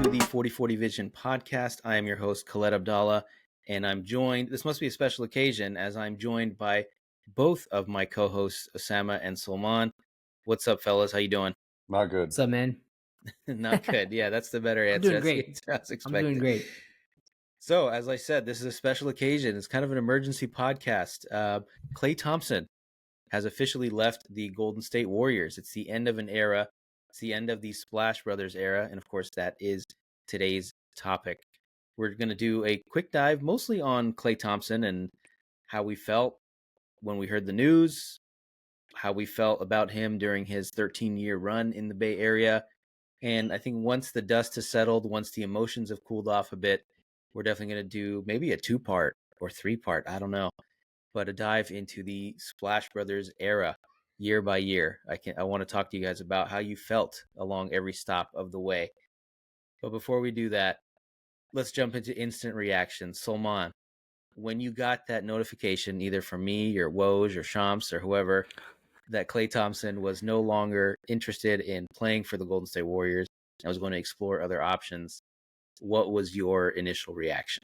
to the 4040 Vision podcast. I am your host, Khaled Abdallah, and I'm joined, this must be a special occasion, as I'm joined by both of my co-hosts, Osama and Salman. What's up, fellas? How you doing? Not good. What's up, man? Not good. Yeah, that's the better answer. I'm doing That's great. the answer I was I'm expecting. doing great. So, as I said, this is a special occasion. It's kind of an emergency podcast. Klay Thompson has officially left the Golden State Warriors. It's the end of an era. It's the end of the Splash Brothers era. And of course, that is today's topic. We're going to do a quick dive mostly on Klay Thompson and how we felt when we heard the news, how we felt about him during his 13-year run in the Bay Area. And I think once the dust has settled, once the emotions have cooled off a bit, we're definitely going to do maybe a 2-part or 3-part, I don't know, but a dive into the Splash Brothers era year by year. I want to talk to you guys about how you felt along every stop of the way. But before we do that, let's jump into instant reactions. Salman, when you got that notification, either from me or Woj or Shams or whoever, that Klay Thompson was no longer interested in playing for the Golden State Warriors and was going to explore other options, what was your initial reaction?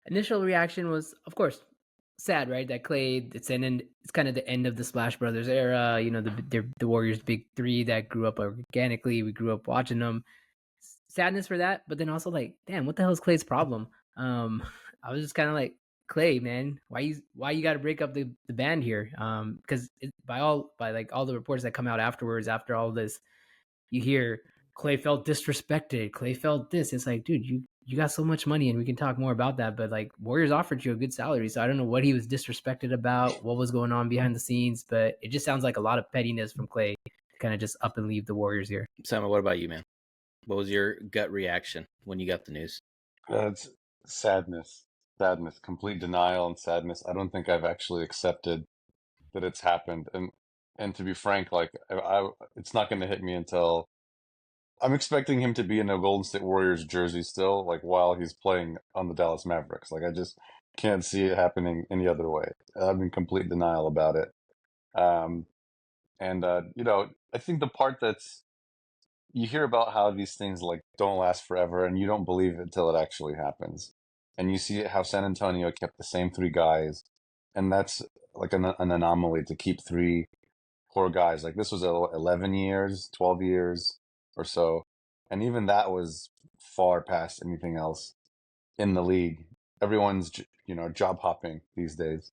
Initial reaction was, of course, sad, right? That Klay, it's kind of the end of the Splash Brothers era. You know, the Warriors' big three that grew up organically. We grew up watching them. Sadness for that, but then also like, damn, what the hell is Klay's problem? I was just kind of like, Klay, man, why you got to break up the band here? Because by all the reports that come out afterwards, after all this, you hear Klay felt disrespected. Klay felt this. It's like, dude, you got so much money, and we can talk more about that. But like, Warriors offered you a good salary, so I don't know what he was disrespected about, what was going on behind the scenes. But it just sounds like a lot of pettiness from Klay to kind of just up and leave the Warriors here. Sama, what about you, man? What was your gut reaction when you got the news? It's sadness, complete denial and sadness. I don't think I've actually accepted that it's happened. And to be frank, like it's not going to hit me until I'm expecting him to be in a Golden State Warriors jersey still, like while he's playing on the Dallas Mavericks. Like I just can't see it happening any other way. I'm in complete denial about it. I think the part that's you hear about how these things like don't last forever and you don't believe it until it actually happens. And you see how San Antonio kept the same 3 guys, and that's like an anomaly to keep 3 core guys. Like this was 11 years, 12 years or so. And even that was far past anything else in the league. Everyone's, job hopping these days.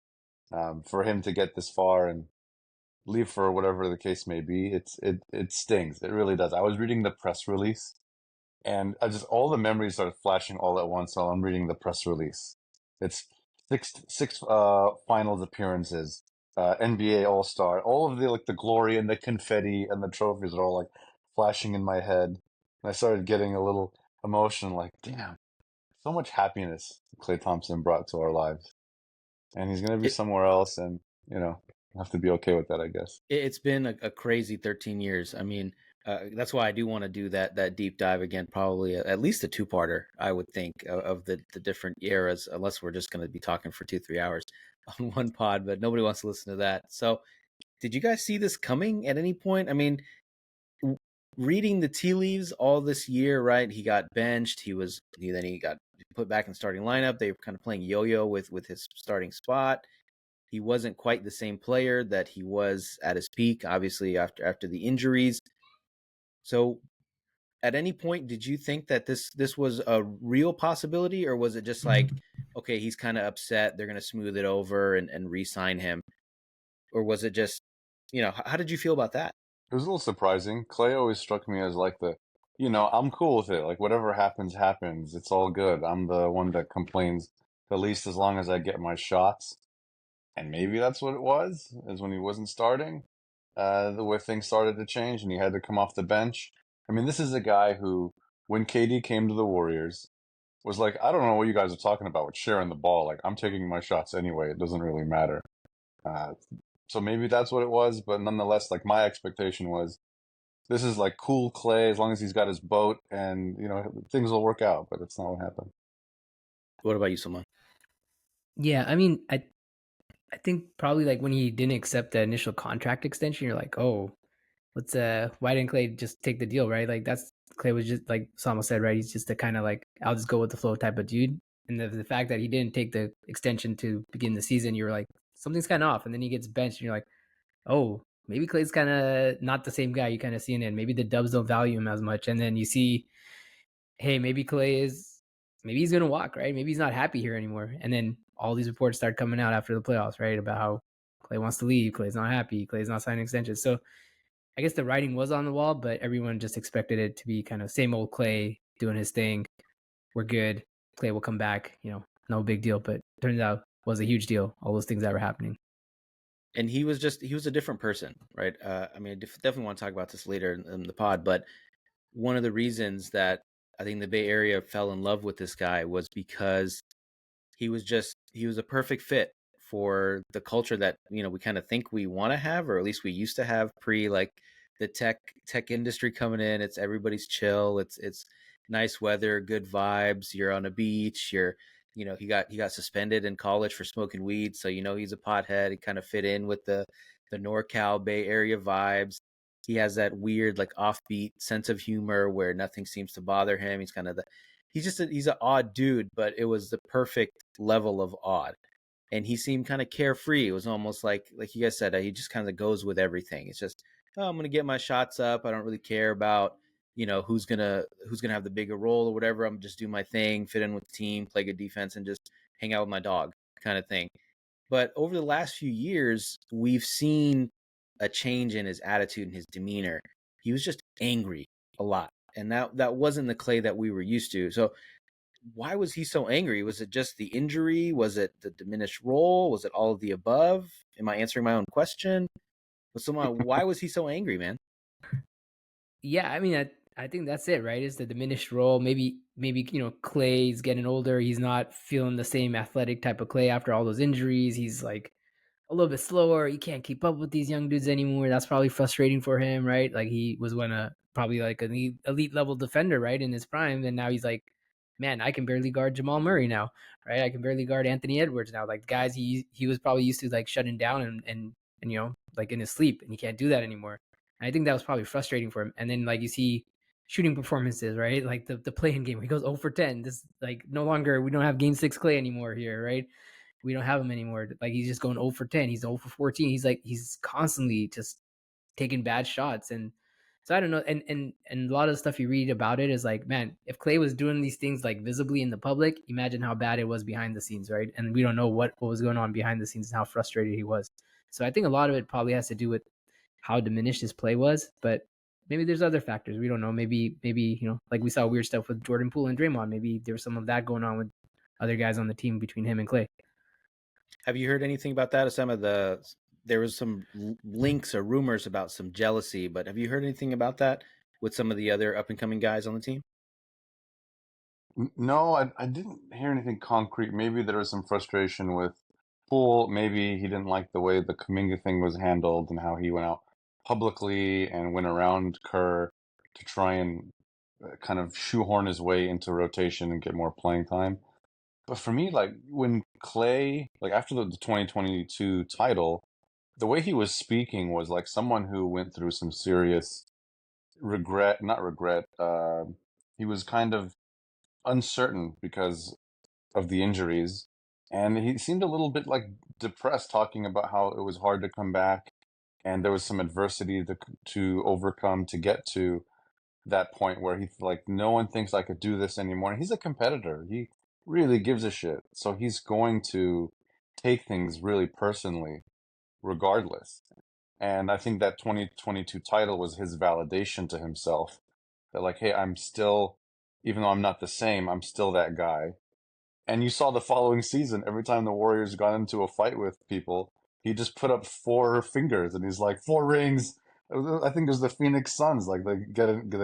For him to get this far and leave for whatever the case may be, it stings. It really does. I was reading the press release, and all the memories started flashing all at once while I'm reading the press release. It's six finals appearances, NBA All-Star, all of the glory and the confetti and the trophies are all like flashing in my head, and I started getting a little emotional. Like, damn, so much happiness Klay Thompson brought to our lives, and he's gonna be somewhere else, and have to be okay with that, I guess. It's been a crazy 13 years. I mean, that's why I do want to do that deep dive again, probably at least a 2-parter, I would think, of the different eras, unless we're just going to be talking for 2-3 hours on one pod, but nobody wants to listen to that. So did you guys see this coming at any point? I mean, reading the tea leaves all this year, right? He got benched. Then he got put back in starting lineup. They were kind of playing yo-yo with his starting spot. He wasn't quite the same player that he was at his peak, obviously, after the injuries. So at any point, did you think that this was a real possibility, or was it just like, okay, he's kind of upset, they're going to smooth it over and re-sign him? Or was it just, how did you feel about that? It was a little surprising. Klay always struck me as like I'm cool with it. Like whatever happens, happens. It's all good. I'm the one that complains the least as long as I get my shots. And maybe that's what it was, is when he wasn't starting, the way things started to change and he had to come off the bench. I mean, this is a guy who, when KD came to the Warriors, was like, I don't know what you guys are talking about with sharing the ball. Like, I'm taking my shots anyway. It doesn't really matter. So maybe that's what it was. But nonetheless, like, my expectation was, this is like cool Klay as long as he's got his boat and, things will work out. But it's not what happened. What about you, Salman? Yeah, I mean, I think probably like when he didn't accept the initial contract extension, you're like, oh, why didn't Klay just take the deal, right? Like that's Klay was just like Samo said, right? He's just a kind of like I'll just go with the flow type of dude. And the fact that he didn't take the extension to begin the season, you were like something's kind of off. And then he gets benched, and you're like, oh, maybe Klay's kind of not the same guy you kind of see in it. Maybe the Dubs don't value him as much. And then you see, hey, maybe maybe he's gonna walk, right? Maybe he's not happy here anymore. And then all these reports start coming out after the playoffs, right? About how Klay wants to leave, Klay's not happy, Klay's not signing extensions. So I guess the writing was on the wall, but everyone just expected it to be kind of same old Klay doing his thing. We're good. Klay will come back. No big deal. But turns out it was a huge deal. All those things that were happening. And he was a different person, right? I mean, I definitely want to talk about this later in the pod, but one of the reasons that I think the Bay Area fell in love with this guy was because he was a perfect fit for the culture that we kind of think we want to have, or at least we used to have pre like the tech industry coming in. It's everybody's chill. It's nice weather, good vibes. You're on a beach. He got suspended in college for smoking weed, so he's a pothead. He kind of fit in with the NorCal Bay Area vibes. He has that weird like offbeat sense of humor where nothing seems to bother him. He's kind of he's an odd dude, but it was the perfect level of odd. And he seemed kind of carefree. It was almost like you guys said, he just kind of goes with everything. It's just, oh, I'm gonna get my shots up. I don't really care about who's gonna have the bigger role or whatever. I'm just do my thing, fit in with the team, play good defense, and just hang out with my dog, kind of thing. But over the last few years, we've seen a change in his attitude and his demeanor. He was just angry a lot, and that wasn't the Klay that we were used to. So why was he so angry? Was it just the injury? Was it the diminished role? Was it all of the above? Am I answering my own question? Why was he so angry, man? Yeah, I mean, I think that's it, right? It's the diminished role. Maybe Klay's getting older. He's not feeling the same athletic type of Klay after all those injuries. He's like a little bit slower. He can't keep up with these young dudes anymore. That's probably frustrating for him, right? Like he was probably like an elite level defender, right, in his prime, and now he's like, man, I can barely guard Jamal Murray now, right? I can barely guard Anthony Edwards now. Like guys he was probably used to like shutting down and like in his sleep, and he can't do that anymore. And I think that was probably frustrating for him. And then like you see shooting performances, right? Like the play-in game where he goes 0 for 10. This like no longer we don't have game 6 Klay anymore here, right? We don't have him anymore. Like he's just going 0 for 10. He's 0 for 14. He's constantly just taking bad shots. And so I don't know. And a lot of the stuff you read about it is like, man, if Klay was doing these things like visibly in the public, imagine how bad it was behind the scenes, right? And we don't know what was going on behind the scenes and how frustrated he was. So I think a lot of it probably has to do with how diminished his play was, but maybe there's other factors. We don't know. Maybe like we saw weird stuff with Jordan Poole and Draymond. Maybe there was some of that going on with other guys on the team between him and Klay. Have you heard anything about that? There was some links or rumors about some jealousy, but have you heard anything about that with some of the other up and coming guys on the team? No, I didn't hear anything concrete. Maybe there was some frustration with Poole. Maybe he didn't like the way the Kuminga thing was handled and how he went out publicly and went around Kerr to try and kind of shoehorn his way into rotation and get more playing time. But for me, like when Klay, like after the 2022 title, the way he was speaking was like someone who went through some serious regret, not regret. He was kind of uncertain because of the injuries, and he seemed a little bit like depressed, talking about how it was hard to come back, and there was some adversity to overcome to get to that point where he's like, no one thinks I could do this anymore. And he's a competitor. He really gives a shit. So he's going to take things really personally, regardless. And I think that 2022 title was his validation to himself that, like, hey, I'm still, even though I'm not the same, I'm still that guy. And you saw the following season, every time the Warriors got into a fight with people, he just put up 4 fingers and he's like, 4 rings. I think there's the Phoenix Suns, like they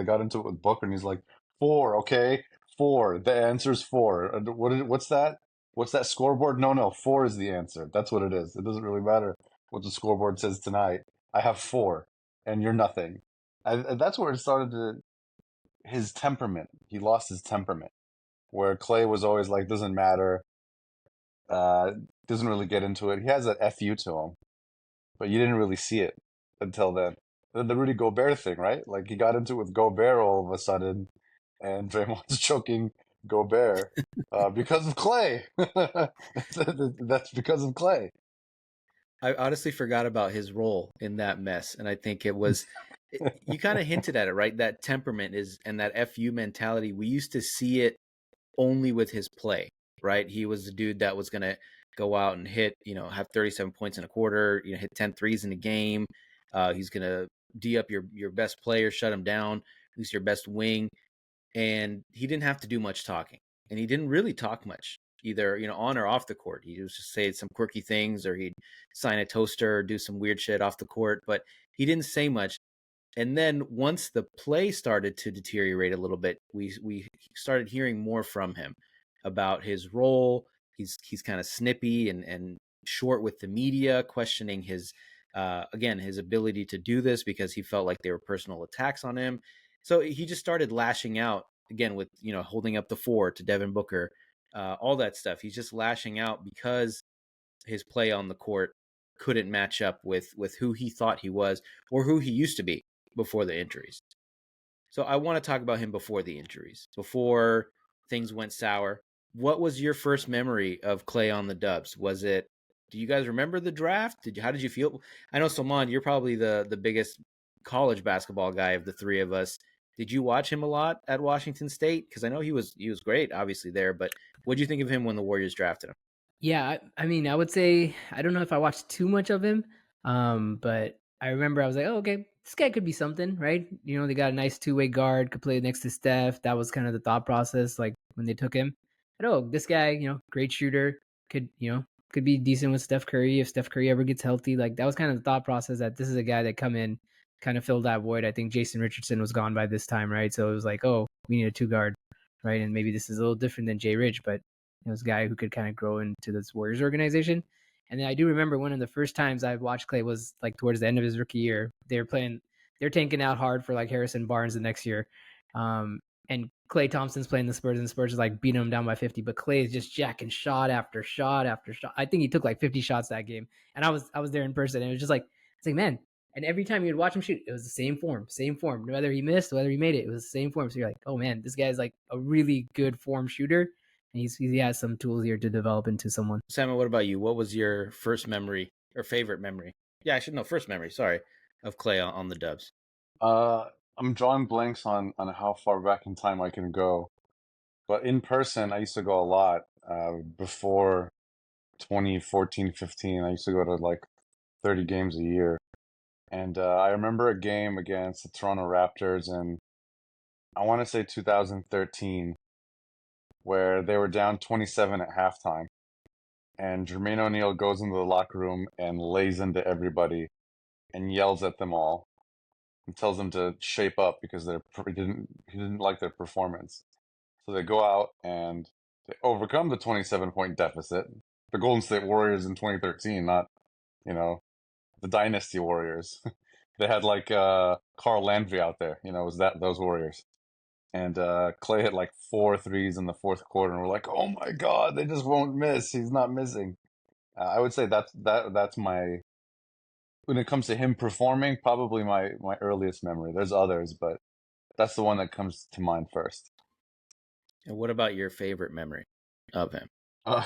got into it with Booker and he's like, 4, okay, 4. The answer's 4. What's that? What's that scoreboard? No, 4 is the answer. That's what it is. It doesn't really matter what the scoreboard says tonight. I have 4, and you're nothing. And that's where it started his temperament. He lost his temperament where Klay was always like, doesn't matter, doesn't really get into it. He has that FU to him, but you didn't really see it until then. the Rudy Gobert thing, right? Like he got into it with Gobert all of a sudden, and Draymond's choking Gobert because of Klay. That's because of Klay. I honestly forgot about his role in that mess, and I think it was you kind of hinted at it, right? That temperament is and that FU mentality. We used to see it only with his play, right? He was the dude that was going to go out and hit, have 37 points in a quarter, hit 10 threes in a game. He's going to D up your best player, shut him down, who's your best wing. And he didn't have to do much talking. And he didn't really talk much either, on or off the court. He was just say some quirky things, or he'd sign a toaster or do some weird shit off the court, but he didn't say much. And then once the play started to deteriorate a little bit, we started hearing more from him about his role. He's kind of snippy and short with the media, questioning his again his ability to do this because he felt like they were personal attacks on him. So he just started lashing out again with holding up the four to Devin Booker, all that stuff. He's just lashing out because his play on the court couldn't match up with who he thought he was or who he used to be before the injuries. So I want to talk about him before the injuries, before things went sour. What was your first memory of Klay on the Dubs? Was it? Do you guys remember the draft? How did you feel? I know, Salman, you're probably the biggest college basketball guy of the three of us. Did you watch him a lot at Washington State? Because I know he was great, obviously there. But what did you think of him when the Warriors drafted him? Yeah, I mean, I would say I don't know if I watched too much of him, but I remember I was like, oh, okay, this guy could be something, right? They got a nice two-way guard, could play next to Steph. That was kind of the thought process, like when they took him. But oh, this guy, great shooter, could be decent with Steph Curry if Steph Curry ever gets healthy. Like that was kind of the thought process that this is a guy that come in, kind of fill that void. I think Jason Richardson was gone by this time, right? So it was like, oh, we need a two guard, right? And maybe this is a little different than Jay Rich, but this guy who could kind of grow into this Warriors organization. And then I do remember one of the first times I watched Klay was like towards the end of his rookie year. They're tanking out hard for like Harrison Barnes the next year. And Klay Thompson's playing the Spurs, and the Spurs is like beating him down by 50. But Klay is just jacking shot after shot after shot. I think he took like 50 shots that game. And I was there in person, and it was just like, it's like, man. And every time you'd watch him shoot, it was the same form. Whether he missed, whether he made it, it was the same form. So you're like, oh man, this guy's like a really good form shooter. And he has some tools here to develop into someone. Samuel, what about you? What was your first memory or favorite memory? Yeah, I should know first memory. Sorry, of Klay on the Dubs. I'm drawing blanks on how far back in time I can go, but in person I used to go a lot before 2014, 15. I used to go to like 30 games a year, and I remember a game against the Toronto Raptors in I want to say 2013 where they were down 27 at halftime, and Jermaine O'Neal goes into the locker room and lays into everybody and yells at them all and tells them to shape up because he didn't like their performance. So they go out and they overcome the 27-point deficit. The Golden State Warriors in 2013, not, the Dynasty Warriors. They had like Carl Landry out there, it was those Warriors. And Klay hit like 4 threes in the fourth quarter, and we're like, "Oh my God, they just won't miss. He's not missing." I would say that's my when it comes to him performing, probably my earliest memory. There's others, but that's the one that comes to mind first. And what about your favorite memory of him? Uh,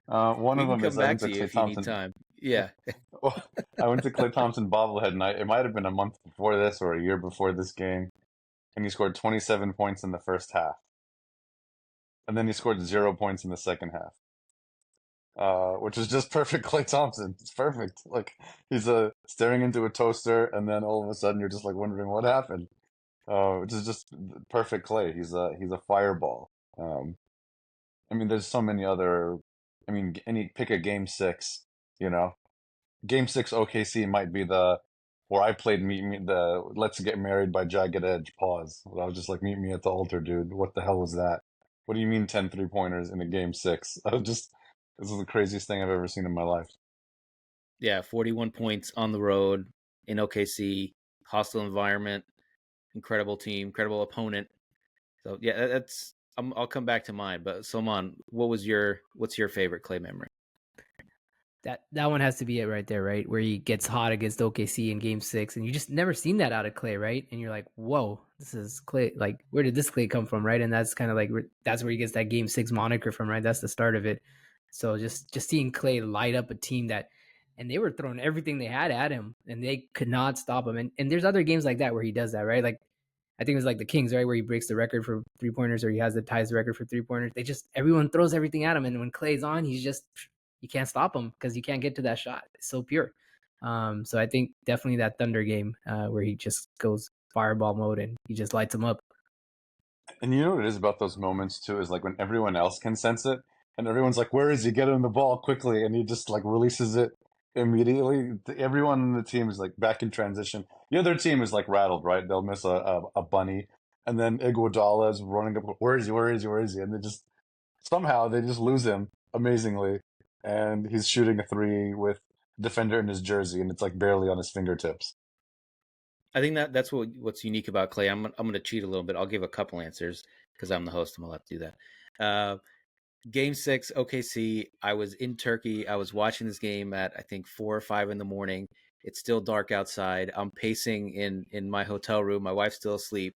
one We of can them come is I back went to to you Klay if you need Thompson. time. Yeah. Well, I went to Klay Thompson bobblehead night. It might have been a month before this or a year before this game, and he scored 27 points in the first half, and then he scored 0 points in the second half. Which is just perfect Klay Thompson. It's perfect. Like he's staring into a toaster, and then all of a sudden you're just like wondering what happened. Which is just perfect Klay. He's a fireball. I mean, there's so many other. I mean, pick a game six. You know, game six OKC might be the where I played meet me the Let's Get Married by Jagged Edge. Pause. I was just like, meet me at the altar, dude. What the hell was that? What do you mean 10 3-pointers in a game six? I was just this is the craziest thing I've ever seen in my life. Yeah, 41 points on the road in OKC, hostile environment, incredible team, incredible opponent. So yeah, I'll come back to mine. But Salman, what's your favorite Klay memory? That one has to be it right there, right? Where he gets hot against OKC in Game 6, and you just never seen that out of Klay, right? And you're like, whoa, this is Klay. Like, where did this Klay come from, right? And that's kind of like that's where he gets that Game 6 moniker from, right? That's the start of it. So just seeing Klay light up a team that, and they were throwing everything they had at him, and they could not stop him. And there's other games like that where he does that, right? Like I think it was like the Kings, right, where he breaks the record for 3-pointers, or he ties the record for 3-pointers. They just everyone throws everything at him, and when Klay's on, he's just you can't stop him because you can't get to that shot. It's so pure. So I think definitely that Thunder game where he just goes fireball mode and he just lights him up. And you know what it is about those moments too is like when everyone else can sense it, and everyone's like, "Where is he? Get him the ball quickly!" And he just like releases it immediately. Everyone in the team is like back in transition. The other team is like rattled, right? They'll miss a bunny, and then Iguodala is running up. Where is he? Where is he? Where is he? And they just somehow they just lose him amazingly, and he's shooting a three with defender in his jersey, and it's like barely on his fingertips. I think that's what's unique about Klay. I'm going to cheat a little bit. I'll give a couple answers because I'm the host. I'm allowed to do that. Game 6, OKC. I was in Turkey. I was watching this game at I think 4 or 5 in the morning. It's still dark outside. I'm pacing in my hotel room. My wife's still asleep,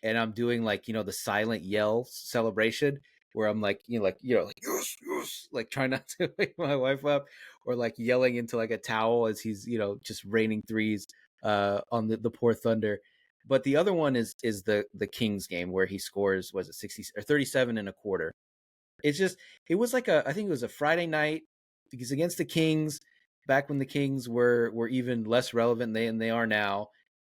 and I'm doing like the silent yell celebration where I'm like like yes, yes, like trying not to wake my wife up, or like yelling into like a towel as he's just raining threes on the poor Thunder. But the other one is the Kings game where he scores, was it 60 or 37 and a quarter. It's just it was like I think it was a Friday night because against the Kings, back when the Kings were even less relevant than they are now,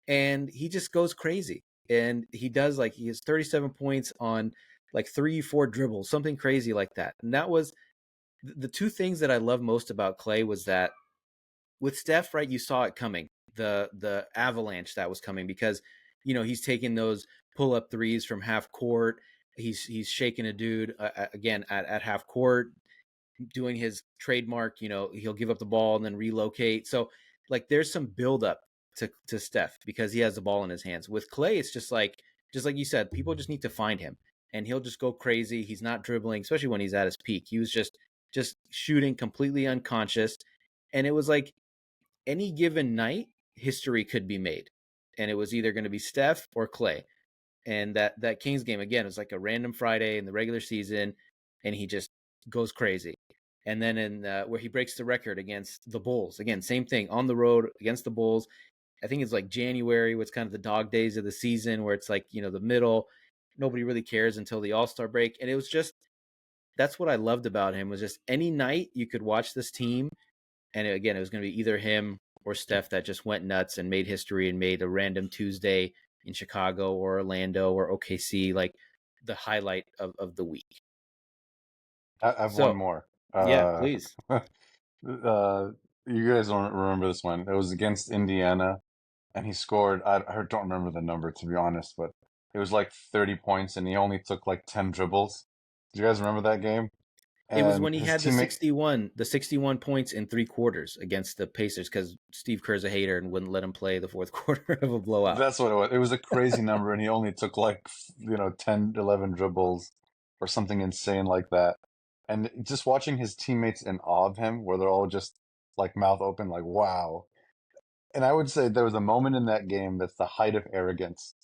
and he just goes crazy. And he does like he has 37 points on like 3-4 dribbles, something crazy like that. And that was the two things that I love most about Klay was that with Steph, right, you saw it coming, the avalanche that was coming because he's taking those pull up threes from half court. He's shaking a dude again at half court, doing his trademark. He'll give up the ball and then relocate. So like there's some build up to Steph because he has the ball in his hands. With Klay, it's just like you said, people just need to find him and he'll just go crazy. He's not dribbling, especially when he's at his peak. He was just shooting completely unconscious, and it was like any given night, history could be made, and it was either going to be Steph or Klay. And that Kings game again was like a random Friday in the regular season, and he just goes crazy. And then in where he breaks the record against the Bulls, again same thing on the road against the Bulls. I think it's like January, what's kind of the dog days of the season, where it's like the middle, nobody really cares until the All-Star break, and it was just that's what I loved about him was just any night you could watch this team. And again, it was going to be either him or Steph that just went nuts and made history and made a random Tuesday in Chicago or Orlando or OKC like the highlight of the week. I have one So, more. yeah, please. You guys don't remember this one. It was against Indiana, and he scored. I don't remember the number to be honest, but it was like 30 points, and he only took like 10 dribbles. Do you guys remember that game? It was And when he his had the teammate, 61 points in 3 quarters against the Pacers because Steve Kerr's a hater and wouldn't let him play the fourth quarter of a blowout. that's what it was. It was a crazy number, and he only took like 10, 11 dribbles or something insane like that. And just watching his teammates in awe of him, where they're all just like mouth open, like wow. And I would say there was a moment in that game that's the height of arrogance.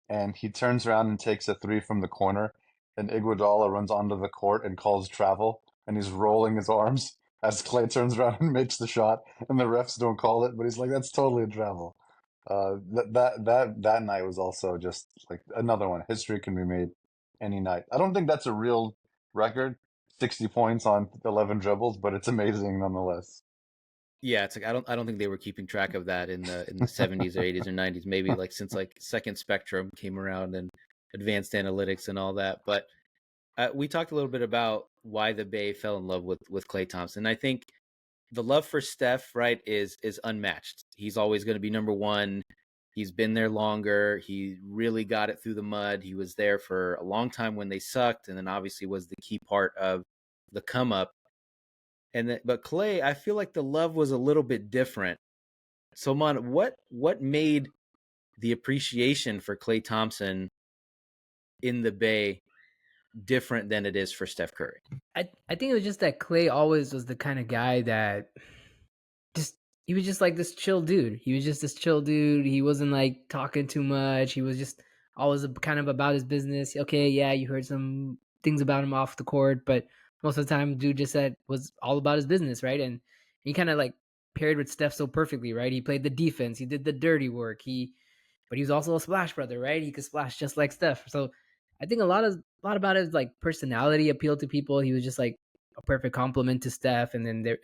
And he turns around and takes a three from the corner, and Iguodala runs onto the court and calls travel, and he's rolling his arms as Klay turns around and makes the shot, and the refs don't call it, but he's like, "That's totally a travel." That night was also just like another one. History can be made any night. I don't think that's a real record, 60 points on 11 dribbles, but it's amazing nonetheless. Yeah, it's like I don't think they were keeping track of that in the 70s or 80s or 90s, maybe like since like Second Spectrum came around and advanced analytics and all that. But we talked a little bit about why the Bay fell in love with Klay Thompson. I think the love for Steph, right, is unmatched. He's always going to be number one. He's been there longer. He really got it through the mud. He was there for a long time when they sucked, and then obviously was the key part of the come up. But Klay, I feel like the love was a little bit different. So, Mon, what made the appreciation for Klay Thompson in the Bay different than it is for Steph Curry. I think it was just that Klay always was the kind of guy that just he was just like this chill dude. He was just this chill dude. He wasn't like talking too much. He was just always kind of about his business. Okay, yeah, you heard some things about him off the court, but most of the time, dude just said was all about his business, right? And he kind of like paired with Steph so perfectly, right? He played the defense. He did the dirty work. But he was also a splash brother, right? He could splash just like Steph. So I think a lot about his like personality appealed to people. He was just like a perfect complement to Steph, and then there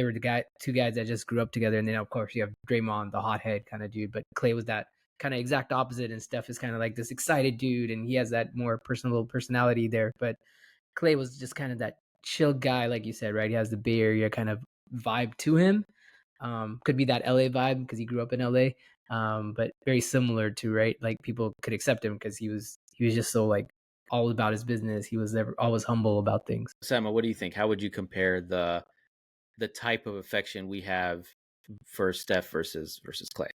were the two guys that just grew up together, and then of course you have Draymond, the hothead kind of dude, but Klay was that kind of exact opposite, and Steph is kind of like this excited dude, and he has that more personal personality there. But Klay was just kind of that chill guy, like you said, right? He has the Bay Area kind of vibe to him. Could be that LA vibe because he grew up in LA, but very similar to, right? Like people could accept him because he was just so like all about his business. He was never always humble about things. Sama, what do you think? How would you compare the type of affection we have for Steph versus Klay?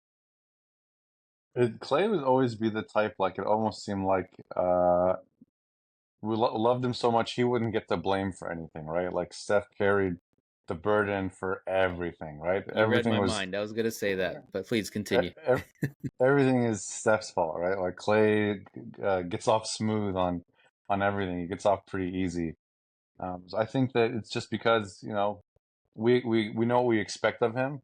Clay would always be the type, like it almost seemed like we loved him so much he wouldn't get the blame for anything, right? Like Steph carried the burden for everything, right? You read Everything my was mind. I was going to say that, but please continue. everything is Steph's fault, right? Like Clay gets off smooth on everything. He gets off pretty easy. So I think that it's just because, you know, we know what we expect of him,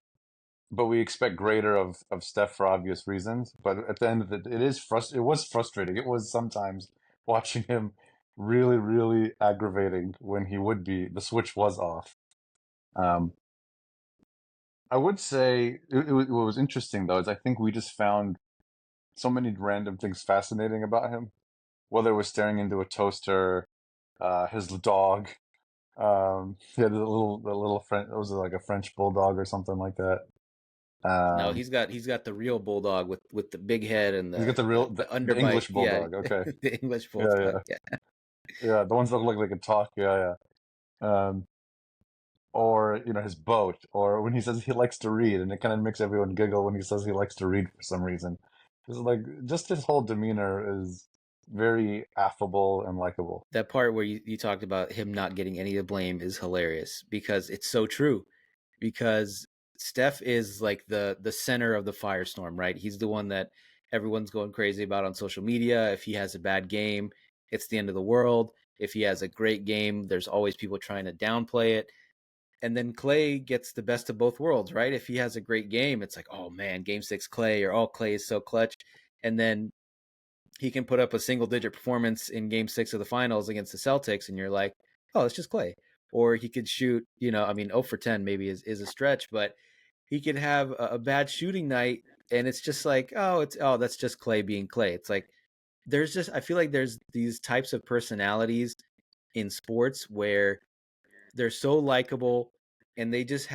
but we expect greater of Steph for obvious reasons. But at the end of it, it was frustrating. It was sometimes watching him really, really aggravating when the switch was off. I would say what was interesting though is I think we just found so many random things fascinating about him. Whether it was staring into a toaster, his dog. He had the little French. It was like a French bulldog or something like that. No, he's got the real bulldog with the big head and He's got the real the the underbite. English bulldog. Okay, The English yeah, bulldog. yeah, yeah. The ones that look like they can talk. Yeah, yeah. Or you know his boat, or when he says he likes to read, and it kind of makes everyone giggle when he says he likes to read for some reason. It's like just his whole demeanor is very affable and likable. That part where you talked about him not getting any of the blame is hilarious because it's so true. Because Steph is like the center of the firestorm, right? He's the one that everyone's going crazy about on social media. If he has a bad game, it's the end of the world. If he has a great game, there's always people trying to downplay it. And then Klay gets the best of both worlds, right? If he has a great game, it's like, oh man, game 6 Klay, or oh, Klay is so clutch. And then he can put up a single digit performance in game 6 of the finals against the Celtics, and you're like, oh, it's just Klay. Or he could shoot, 0 for 10 maybe is a stretch, but he could have a bad shooting night, and it's just like, that's just Klay being Klay. It's like I feel like there's these types of personalities in sports where they're so likable, and they just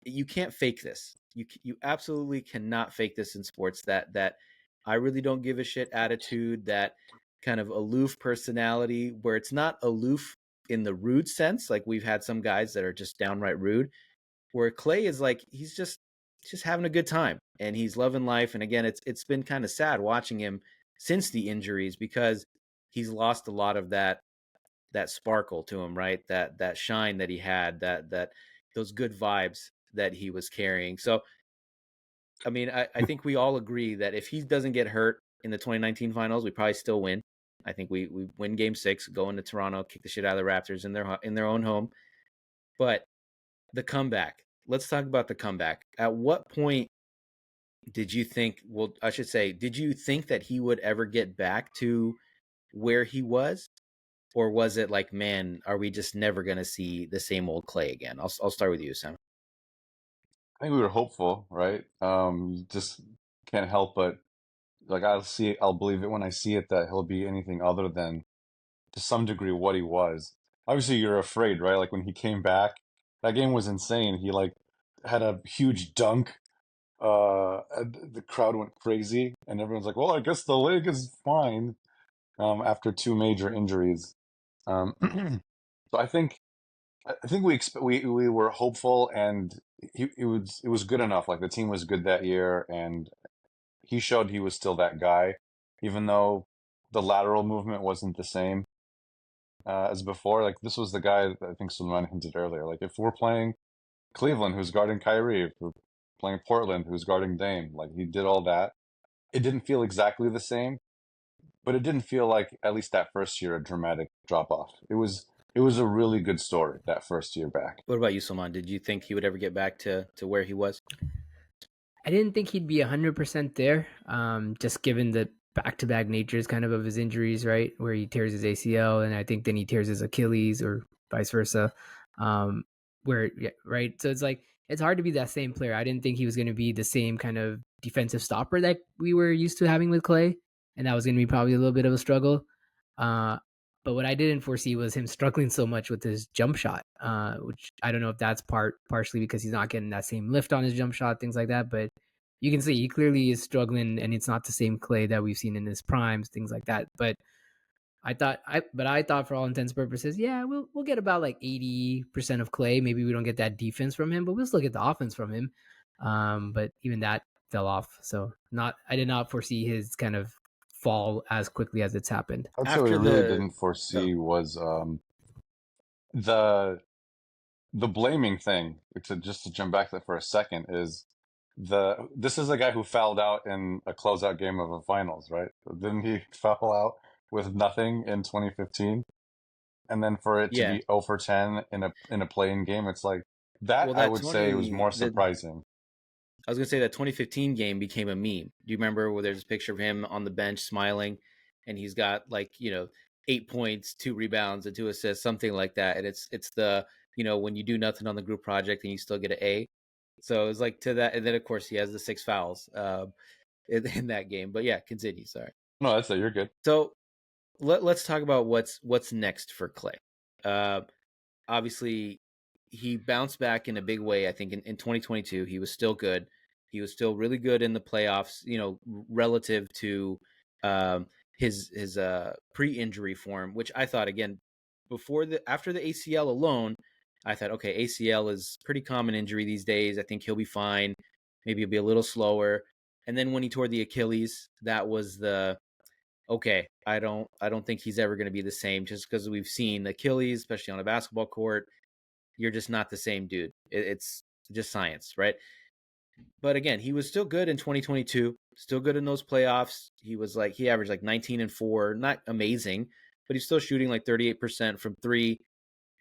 you can't fake this. You absolutely cannot fake this in sports. That I really don't give a shit attitude, that kind of aloof personality, where it's not aloof in the rude sense. Like we've had some guys that are just downright rude, where Klay is like he's just having a good time and he's loving life. And again, it's been kind of sad watching him since the injuries because he's lost a lot of that sparkle to him, right? That shine that he had, that those good vibes that he was carrying. So, I mean, I think we all agree that if he doesn't get hurt in the 2019 finals, we probably still win. I think we win game 6, go into Toronto, kick the shit out of the Raptors in their own home. But the comeback, let's talk about the comeback. At what point did you think, well, I should say, did you think that he would ever get back to where he was? Or was it like, man, are we just never going to see the same old Klay again? I'll start with you, Sam. I think we were hopeful, right? You just can't help but like I'll believe it when I see it that he'll be anything other than to some degree what he was. Obviously, you're afraid, right? Like when he came back, that game was insane. He like had a huge dunk. And the crowd went crazy, and everyone's like, "Well, I guess the leg is fine." After two major injuries, so I think we were hopeful, and it was good enough. Like the team was good that year, and he showed he was still that guy, even though the lateral movement wasn't the same. as before. Like this was the guy that I think Sulman hinted earlier. Like if we're playing Cleveland, who's guarding Kyrie, if we're playing Portland, who's guarding Dame, like he did all that. It didn't feel exactly the same, but it didn't feel like at least that first year a dramatic drop off. It was a really good story that first year back. What about you, Salman? Did you think he would ever get back to where he was? I didn't think he'd be 100% there, just given the back-to-back natures kind of his injuries, right? Where he tears his ACL, and I think then he tears his Achilles, or vice versa. Right? So it's like it's hard to be that same player. I didn't think he was going to be the same kind of defensive stopper that we were used to having with Klay, and that was going to be probably a little bit of a struggle. But what I didn't foresee was him struggling so much with his jump shot, which I don't know if that's partially because he's not getting that same lift on his jump shot, things like that. But you can see he clearly is struggling, and it's not the same Klay that we've seen in his primes, things like that. But I thought for all intents and purposes, yeah, we'll get about like 80% of Klay. Maybe we don't get that defense from him, but we'll still get the offense from him. But even that fell off. So I did not foresee his kind of fall as quickly as it's happened. I'd say what I really didn't foresee was the blaming thing. Just to jump back to that for a second, is this is a guy who fouled out in a closeout game of a finals, right? Didn't he foul out with nothing in 2015? And then for it to be 0 for 10 in a play-in game, it's like that. Well, I would say was more surprising. I was gonna say that 2015 game became a meme. Do you remember where there's a picture of him on the bench smiling, and he's got 8 points, 2 rebounds, and 2 assists, something like that. And it's the when you do nothing on the group project and you still get an A. So it was like to that, and then of course he has the 6 fouls in that game. But yeah, continue. Sorry. No, that's it. You're good. So let's talk about what's next for Klay. Obviously, he bounced back in a big way. I think in 2022, he was still good. He was still really good in the playoffs, relative to his pre-injury form, which I thought, again, after the ACL alone, I thought, okay, ACL is pretty common injury these days. I think he'll be fine. Maybe he'll be a little slower. And then when he tore the Achilles, that was okay, I don't think he's ever going to be the same, just because we've seen Achilles, especially on a basketball court. You're just not the same dude. It's just science, right? But again, he was still good in 2022, still good in those playoffs. He averaged 19 and 4, not amazing, but he's still shooting 38% from 3.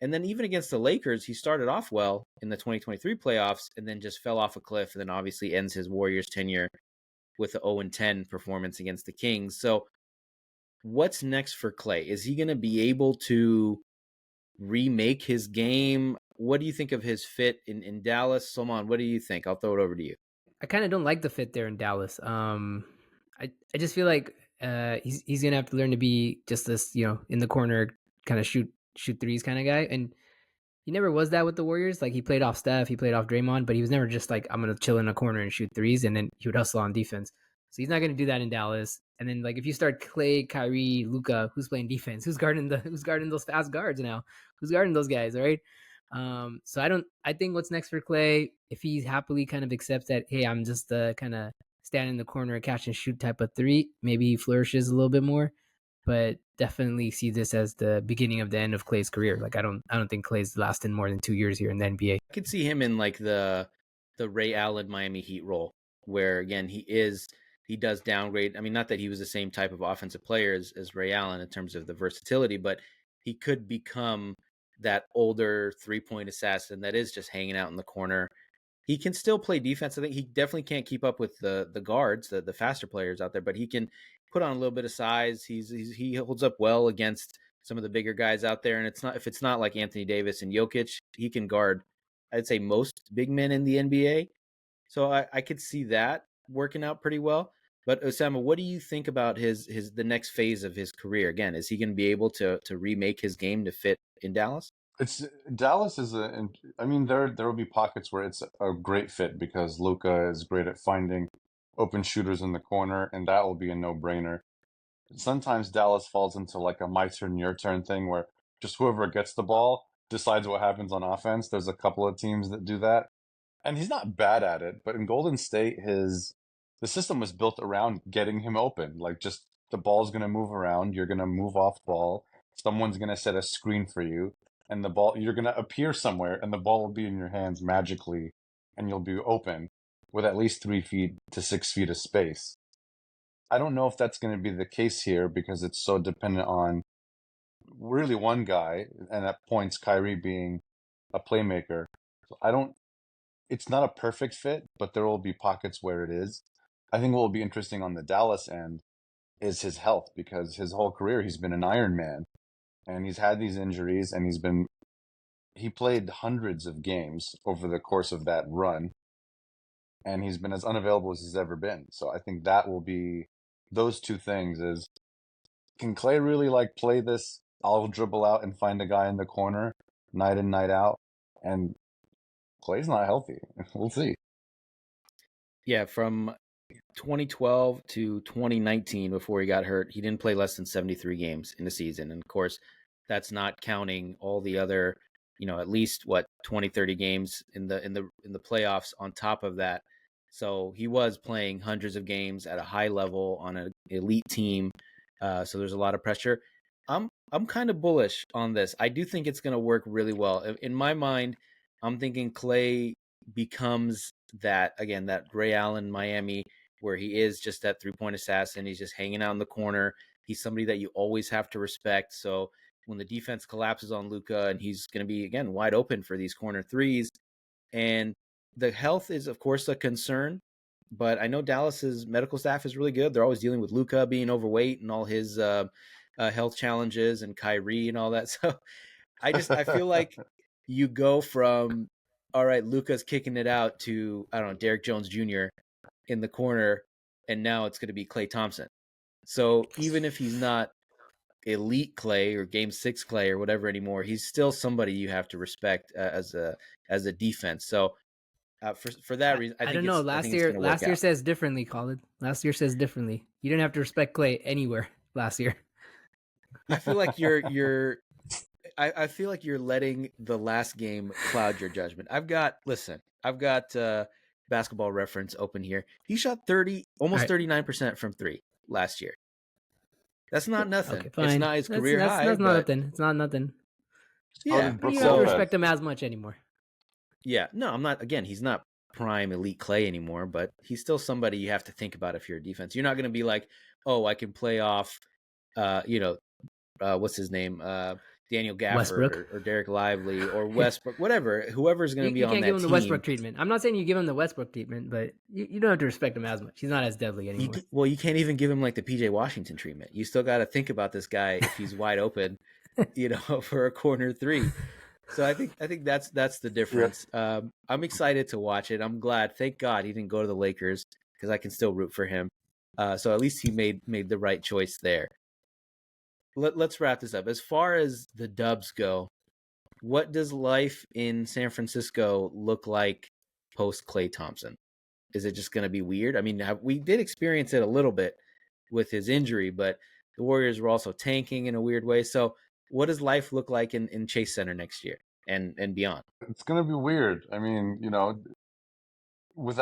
And then even against the Lakers, he started off well in the 2023 playoffs and then just fell off a cliff, and then obviously ends his Warriors tenure with the 0-10 performance against the Kings. So what's next for Klay? Is he going to be able to remake his game? What do you think of his fit in Dallas? Salman, what do you think? I'll throw it over to you. I kind of don't like the fit there in Dallas. I just feel like he's gonna have to learn to be just this, in the corner kind of shoot threes kind of guy. And he never was that with the Warriors. Like he played off Steph, he played off Draymond, but he was never just like, I'm gonna chill in a corner and shoot threes, and then he would hustle on defense. So he's not gonna do that in Dallas. And then if you start Klay, Kyrie, Luka, who's playing defense? Who's guarding those fast guards now? Who's guarding those guys, right? So I think what's next for Klay, if he happily kind of accepts that, hey, I'm just the kind of stand in the corner, catch and shoot type of 3, maybe he flourishes a little bit more. But definitely see this as the beginning of the end of Klay's career. I don't think Klay's lasting more than 2 years here in the NBA. I could see him in the Ray Allen Miami Heat role, where again he does downgrade. I mean, not that he was the same type of offensive player as Ray Allen in terms of the versatility, but he could become that older 3-point assassin that is just hanging out in the corner. He can still play defense. I think he definitely can't keep up with the guards, the faster players out there, but he can put on a little bit of size. He holds up well against some of the bigger guys out there. And if it's not like Anthony Davis and Jokic, he can guard, I'd say, most big men in the NBA. So I could see that working out pretty well. But Osama, what do you think about the next phase of his career? Again, is he going to be able to remake his game to fit in Dallas? Dallas is there will be pockets where it's a great fit because Luka is great at finding open shooters in the corner, and that will be a no-brainer. Sometimes Dallas falls into a my turn, your turn thing where just whoever gets the ball decides what happens on offense. There's a couple of teams that do that, and he's not bad at it. But in Golden State, the system was built around getting him open. Just the ball's going to move around. You're going to move off ball. someone's going to set a screen for you, and you're going to appear somewhere, and the ball will be in your hands magically, and you'll be open with at least 3 feet to 6 feet of space. I don't know if that's going to be the case here because it's so dependent on really one guy, and at points Kyrie being a playmaker. So it's not a perfect fit, but there will be pockets where it is. I think what will be interesting on the Dallas end is his health, because his whole career he's been an Iron Man, and he's had these injuries, and he played hundreds of games over the course of that run, and he's been as unavailable as he's ever been. So I think that will be those two things: is can Klay really play this I'll dribble out and find a guy in the corner night in, night out? And Klay's not healthy. We'll see. Yeah, from 2012 to 2019, before he got hurt, he didn't play less than 73 games in the season. And of course, that's not counting all the other, at least 20, 30 games in the playoffs on top of that. So he was playing hundreds of games at a high level on an elite team. So there's a lot of pressure. I'm kind of bullish on this. I do think it's going to work really well. In my mind, I'm thinking Klay becomes that Ray Allen Miami, where he is just that 3-point assassin. He's just hanging out in the corner. He's somebody that you always have to respect. So when the defense collapses on Luka, and he's going to be, again, wide open for these corner threes. And the health is, of course, a concern. But I know Dallas's medical staff is really good. They're always dealing with Luka being overweight and all his health challenges, and Kyrie and all that. So I feel like you go from, all right, Luka's kicking it out, to, I don't know, Derrick Jones Jr. in the corner, and now it's going to be Klay Thompson. So even if he's not elite Klay or Game 6 Klay or whatever anymore, he's still somebody you have to respect as a defense. So for that reason, I don't know. Last year says differently, Colin. Last year says differently. You didn't have to respect Klay anywhere last year. I feel like I feel like you're letting the last game cloud your judgment. I've got Basketball Reference open here. He shot 39% from 3 last year. That's not nothing. Okay, fine. It's not his career high. That's not nothing. It's not nothing. Yeah, you don't have to respect him as much anymore. Yeah, no, I'm not. Again, he's not prime elite Klay anymore, but he's still somebody you have to think about if you're a defense. You're not going to be like, oh, I can play off, what's his name? Daniel Gafford or Derek Lively or Westbrook, whatever, whoever's going to be on that team. You can't give him the Westbrook treatment. I'm not saying you give him the Westbrook treatment, but you don't have to respect him as much. He's not as deadly anymore. You can't even give him like the PJ Washington treatment. You still got to think about this guy if he's wide open, for a corner 3. So I think that's the difference. Yeah. I'm excited to watch it. I'm glad. Thank God he didn't go to the Lakers, because I can still root for him. So at least he made the right choice there. Let's wrap this up. As far as the Dubs go, what does life in San Francisco look like post Klay Thompson? Is it just going to be weird? I mean, we did experience it a little bit with his injury, but the Warriors were also tanking in a weird way. So what does life look like in Chase Center next year and beyond? It's going to be weird. I mean, with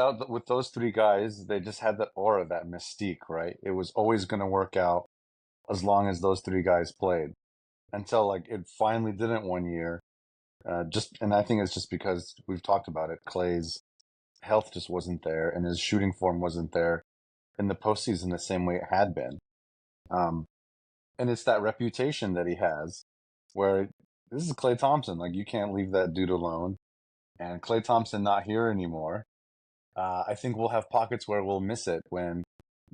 those 3 guys, they just had that aura, that mystique, right? It was always going to work out as long as those 3 guys played, until it finally didn't one year. And I think it's just because we've talked about it. Klay's health just wasn't there, and his shooting form wasn't there in the postseason the same way it had been. And it's that reputation that he has, where this is Klay Thompson. You can't leave that dude alone. And Klay Thompson not here anymore. I think we'll have pockets where we'll miss it when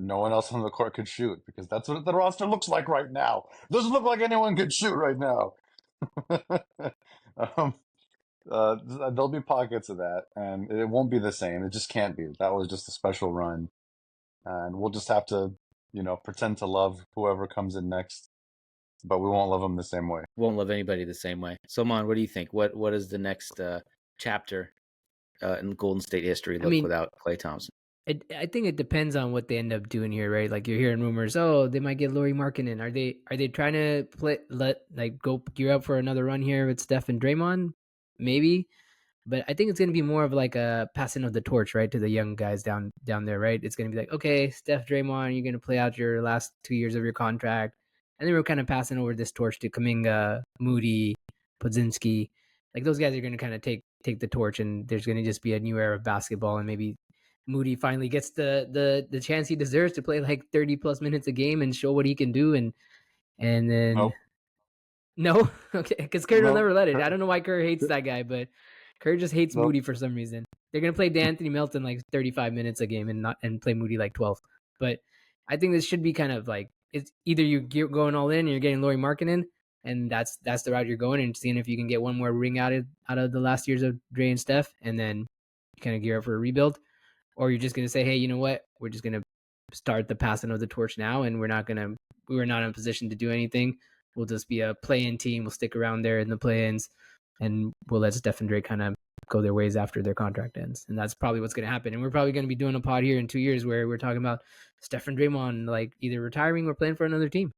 no one else on the court could shoot, because that's what the roster looks like right now. Doesn't look like anyone could shoot right now. There'll be pockets of that, and it won't be the same. It just can't be. That was just a special run, and we'll just have to, pretend to love whoever comes in next, but we won't love them the same way. Won't love anybody the same way. So, Man, what do you think? What is the next chapter in Golden State history look without Klay Thompson? I think it depends on what they end up doing here, right? You're hearing rumors, they might get Lauri Markkanen. Are they trying to go gear up for another run here with Steph and Draymond? Maybe, but I think it's going to be more of a passing of the torch, right, to the young guys down there, right? It's going to be okay, Steph, Draymond, you're going to play out your last 2 years of your contract, And then we're kind of passing over this torch to Kuminga, Moody, Podzinski. Like those guys are going to kind of take the torch, and there's going to just be a new era of basketball, and maybe Moody finally gets the chance he deserves to play like 30 plus minutes a game and show what he can do, and then Nope. no, okay, because Kerr will Nope. never let it. I don't know why Kerr hates that guy, but Kerr just hates Nope. Moody for some reason. They're gonna play D'Anthony Melton like 35 minutes a game and play Moody like 12. But I think this should be kind of like, it's either you're going all in and you're getting Lauri Markkanen, and that's the route you're going, and seeing if you can get one more ring out of the last years of Dre and Steph, and then kind of gear up for a rebuild, or you're just gonna say, hey, you know what, we're just gonna start the passing of the torch now, and we're not in a position to do anything. We'll just be a play-in team. We'll stick around there in the play-ins, and we'll let Steph and Dre kind of go their ways after their contract ends. And that's probably what's going to happen. And we're probably going to be doing a pod here in 2 years where we're talking about Steph and Draymond like either retiring or playing for another team.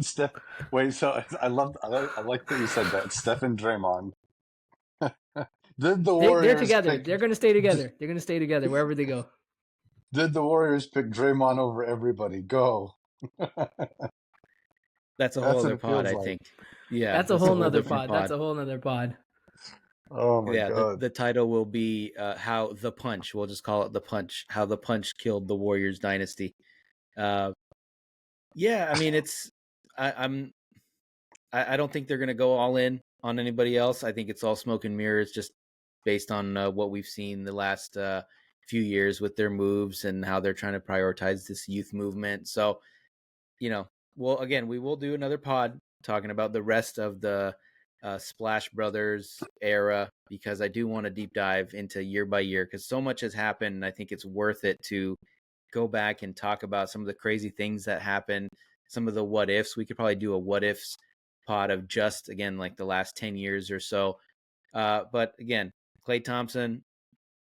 Steph, wait. So I like that you said that. Steph and Draymond. Did the Warriors? They're together. They're going to stay together. They're going to stay together wherever they go. Did the Warriors pick Draymond over everybody? Go. That's a whole other pod, I think. Yeah, that's a whole nother pod. That's a whole nother pod. Oh my god. The title will be how the punch. We'll just call it the punch. How the punch killed the Warriors dynasty. I mean, it's I don't think they're gonna go all in on anybody else. I think it's all smoke and mirrors, just based on what we've seen the last few years with their moves and how they're trying to prioritize this youth movement. So, well, again, we will do another pod talking about the rest of the Splash Brothers era, because I do want to deep dive into year by year, because so much has happened, and I think it's worth it to go back and talk about some of the crazy things that happened, some of the what ifs. We could probably do a what ifs pod of just, again, like the last 10 years or so. But again, Klay Thompson,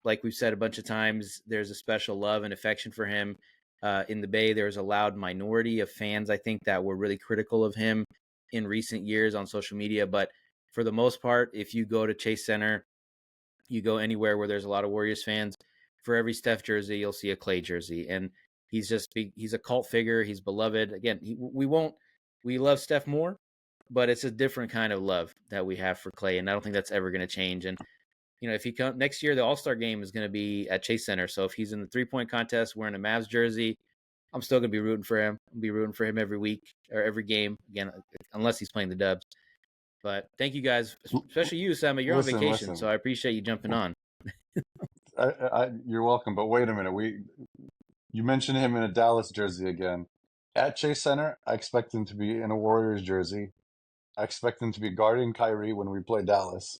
like we've said a bunch of times, there's a special love and affection for him. In the Bay, there's a loud minority of fans, I think, that were really critical of him in recent years on social media. But for the most part, if you go to Chase Center, you go anywhere where there's a lot of Warriors fans, for every Steph jersey, you'll see a Klay jersey. And he's a cult figure. He's beloved. Again, we love Steph more, but it's a different kind of love that we have for Klay. And I don't think that's ever going to change. And, if he comes next year, the All-Star game is going to be at Chase Center. So if he's in the 3-point contest wearing a Mavs jersey, I'm still going to be rooting for him. I'll be rooting for him every week or every game, again, unless he's playing the Dubs. But thank you guys, especially you, Sam. You're on vacation, so I appreciate you jumping on. You're welcome. But wait a minute. You mentioned him in a Dallas jersey again. At Chase Center, I expect him to be in a Warriors jersey. I expect him to be guarding Kyrie when we play Dallas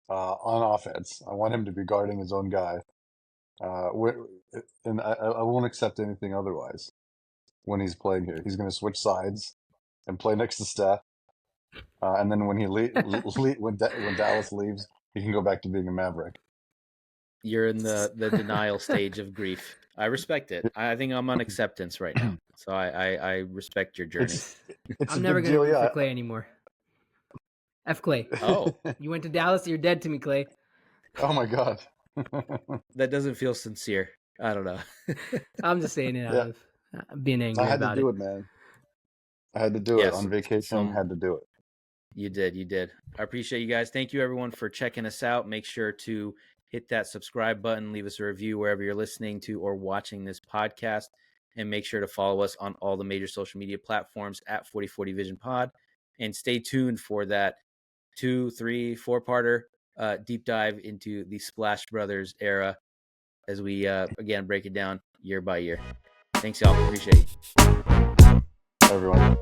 on offense. I want him to be guarding his own guy. And I won't accept anything otherwise when he's playing here. He's going to switch sides and play next to Steph. And then when when Dallas leaves, he can go back to being a Maverick. You're in the denial stage of grief. I respect it. I think I'm on acceptance right now. So I respect your journey. I'm never going to root for Klay anymore. F Klay. Oh. You went to Dallas, you're dead to me, Klay. Oh my God. That doesn't feel sincere. I don't know. I'm just saying it out of being angry about it. I had to do it, man. I had to do it on vacation. Had to do it. You did. I appreciate you guys. Thank you, everyone, for checking us out. Make sure to hit that subscribe button, leave us a review wherever you're listening to or watching this podcast, and make sure to follow us on all the major social media platforms at 4040 Vision Pod. And stay tuned for that 2, 3, 4-parter deep dive into the Splash Brothers era as we, again, break it down year by year. Thanks, y'all. Appreciate it. Everyone.